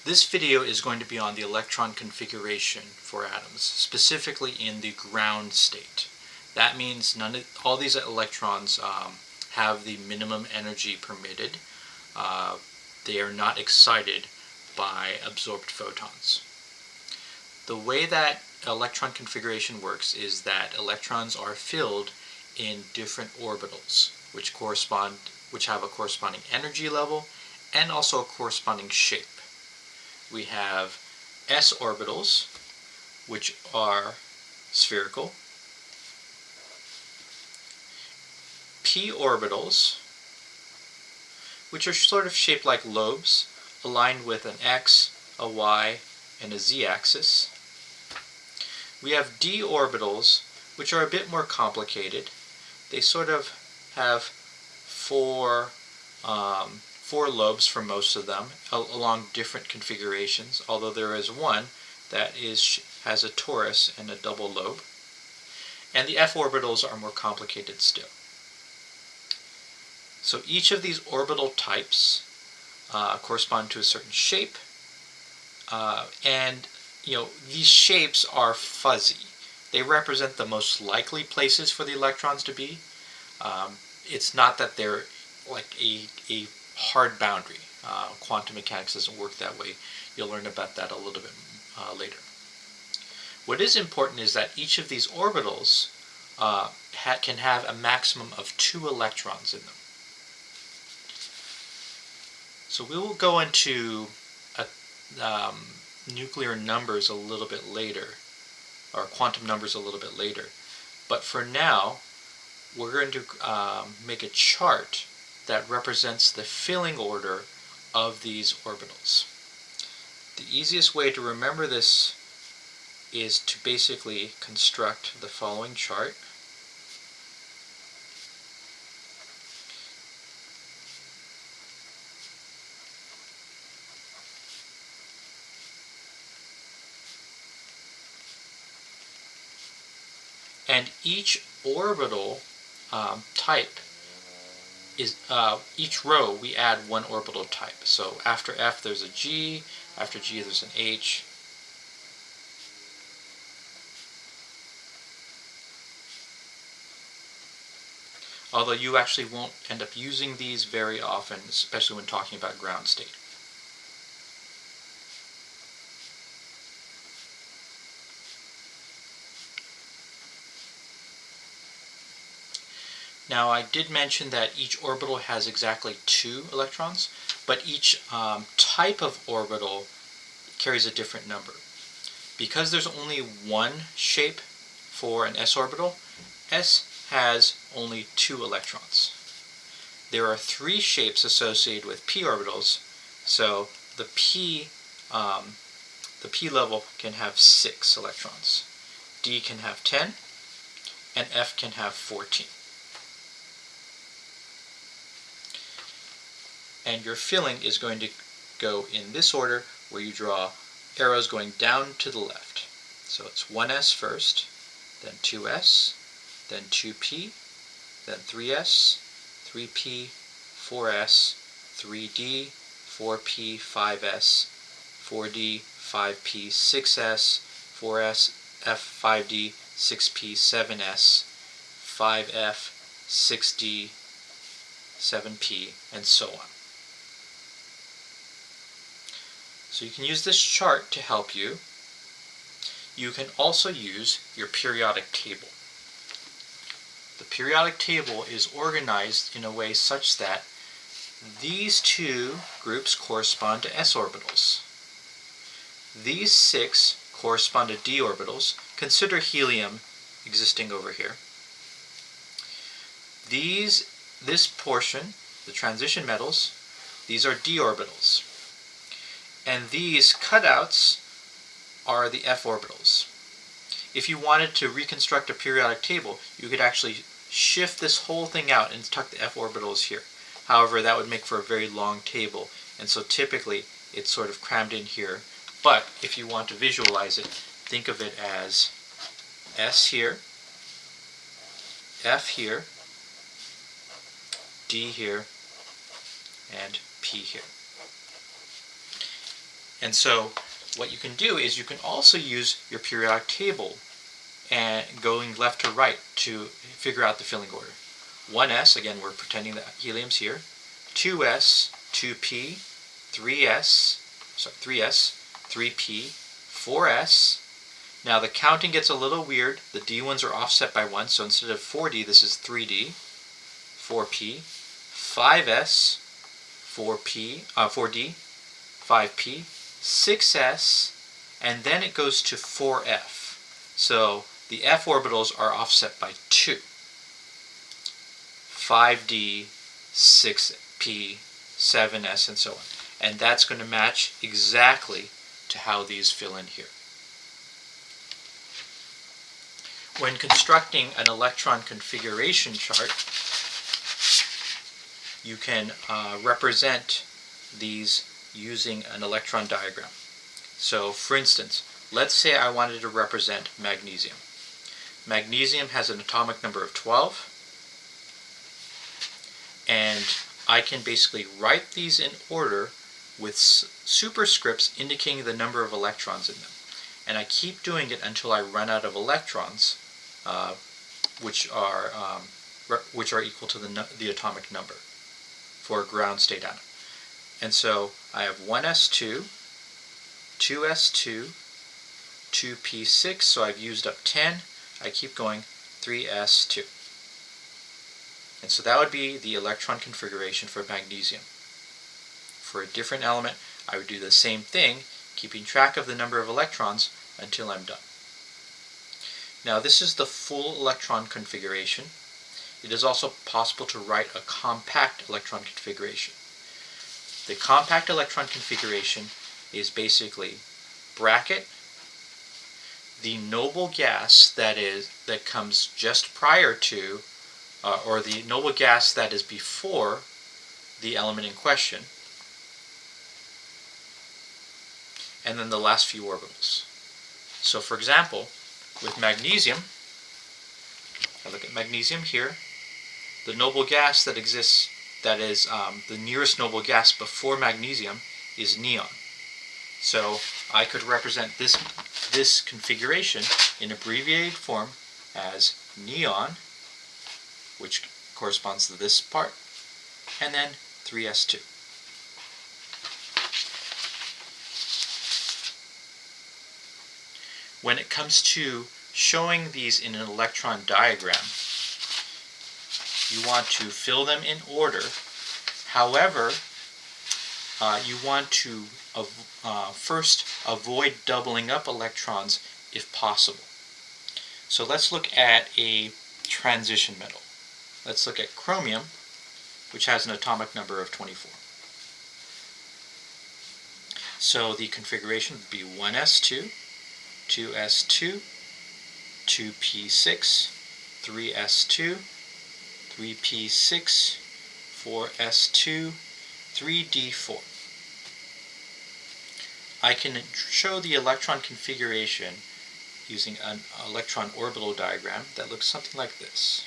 This video is going to be on the electron configuration for atoms, specifically in the ground state. That means all these electrons have the minimum energy permitted. They are not excited by absorbed photons. The way that electron configuration works is that electrons are filled in different orbitals, which have a corresponding energy level and also a corresponding shape. We have s orbitals, which are spherical, p orbitals, which are sort of shaped like lobes, aligned with an x, a y, and a z-axis. We have d orbitals, which are a bit more complicated. They sort of have four lobes for most of them, along different configurations, although there is one that has a torus and a double lobe. And the f orbitals are more complicated still. So each of these orbital types correspond to a certain shape, and these shapes are fuzzy. They represent the most likely places for the electrons to be. It's not that they're like a hard boundary. Quantum mechanics doesn't work that way. You'll learn about that a little bit later. What is important is that each of these orbitals can have a maximum of 2 electrons in them. So we will go into nuclear numbers a little bit later, or quantum numbers a little bit later. But for now, we're going to make a chart that represents the filling order of these orbitals. The easiest way to remember this is to basically construct the following chart. And each orbital type is, each row we add one orbital type. So after F there's a G, after G there's an H. Although you actually won't end up using these very often, especially when talking about ground state. Now I did mention that each orbital has exactly 2 electrons, but each type of orbital carries a different number. Because there's only one shape for an s orbital, s has only 2 electrons. There are 3 shapes associated with p orbitals, so the p level can have 6 electrons. D can have 10, and F can have 14. And your filling is going to go in this order, where you draw arrows going down to the left. So it's 1s first, then 2s, then 2p, then 3s, 3p, 4s, 3d, 4p, 5s, 4d, 5p, 6s, 4s, f, 5d, 6p, 7s, 5f, 6d, 7p, and so on. So you can use this chart to help you. You can also use your periodic table. The periodic table is organized in a way such that these 2 groups correspond to s orbitals. These 6 correspond to d orbitals. Consider helium existing over here. This portion, the transition metals, these are d orbitals. And these cutouts are the f orbitals. If you wanted to reconstruct a periodic table, you could actually shift this whole thing out and tuck the f orbitals here. However, that would make for a very long table, and so typically it's sort of crammed in here. But if you want to visualize it, think of it as s here, f here, d here, and p here. And so what you can do is you can also use your periodic table and going left to right to figure out the filling order. 1s, again we're pretending that helium's here, 2s, 2p, 3s, 3p, 4s. Now the counting gets a little weird. The d ones are offset by 1, so instead of 4d, this is 3d, 4p, 5s, 4d, 5p, 6s, and then it goes to 4f. So the f orbitals are offset by 2. 5d, 6p, 7s, and so on. And that's going to match exactly to how these fill in here. When constructing an electron configuration chart, you can represent these using an electron diagram. So for instance, let's say I wanted to represent magnesium. Magnesium has an atomic number of 12, and I can basically write these in order with superscripts indicating the number of electrons in them. And I keep doing it until I run out of electrons, which are equal to the atomic number for a ground state atom. And so I have 1s2, 2s2, 2p6, so I've used up 10. I keep going, 3s2. And so that would be the electron configuration for magnesium. For a different element, I would do the same thing, keeping track of the number of electrons until I'm done. Now this is the full electron configuration. It is also possible to write a compact electron configuration. The compact electron configuration is basically bracket the noble gas that comes just prior to, or the noble gas that is before the element in question, and then the last few orbitals. So for example, with magnesium, I look at magnesium here, the noble gas that exists, that is the nearest noble gas before magnesium, is neon. So I could represent this configuration in abbreviated form as neon, which corresponds to this part, and then 3s2. When it comes to showing these in an electron diagram, you want to fill them in order. However, you want to first avoid doubling up electrons if possible. So let's look at a transition metal. Let's look at chromium, which has an atomic number of 24. So the configuration would be 1s2, 2s2, 2p6, 3s2, 3p6, 4s2, 3d4. I can show the electron configuration using an electron orbital diagram that looks something like this.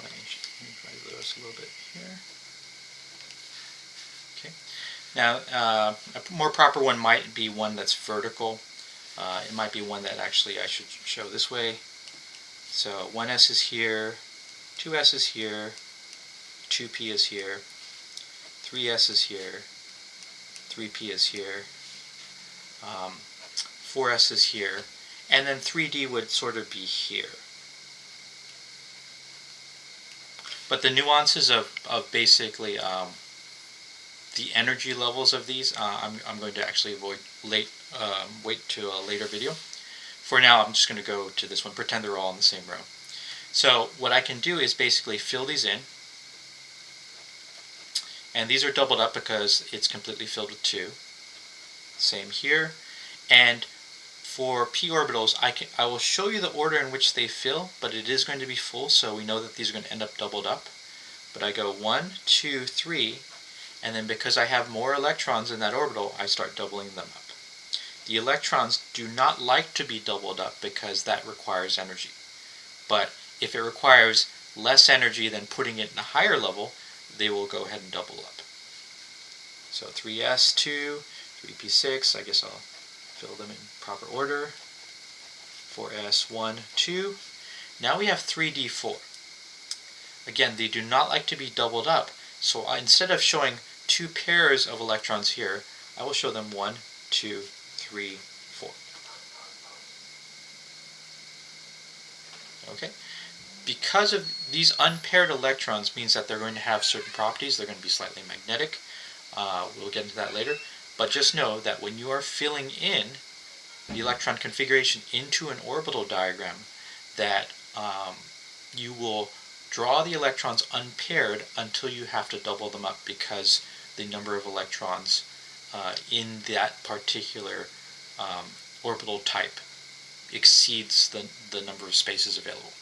Let me try this a little bit here. Okay. Now, a more proper one might be one that's vertical. It might be one that actually I should show this way. So 1s is here, 2s is here, 2p is here, 3s is here, 3p is here, 4s is here, and then 3d would sort of be here. But the nuances of basically the energy levels of these, I'm going to actually wait to a later video. For now, I'm just going to go to this one, pretend they're all in the same row. So what I can do is basically fill these in. And these are doubled up because it's completely filled with 2. Same here. And for p orbitals, I will show you the order in which they fill, but it is going to be full, so we know that these are going to end up doubled up. But I go 1, 2, 3, and then because I have more electrons in that orbital, I start doubling them up. The electrons do not like to be doubled up because that requires energy. But if it requires less energy than putting it in a higher level, they will go ahead and double up. So 3s2, 3p6, I guess I'll fill them in proper order. 4s1, 2. Now we have 3d4. Again, they do not like to be doubled up, so instead of showing two pairs of electrons here, I will show them 1, 2, 3, 4. Okay? Because of these unpaired electrons means that they're going to have certain properties. They're going to be slightly magnetic. We'll get into that later. But just know that when you are filling in the electron configuration into an orbital diagram, that you will draw the electrons unpaired until you have to double them up because the number of electrons in that particular orbital type exceeds the number of spaces available.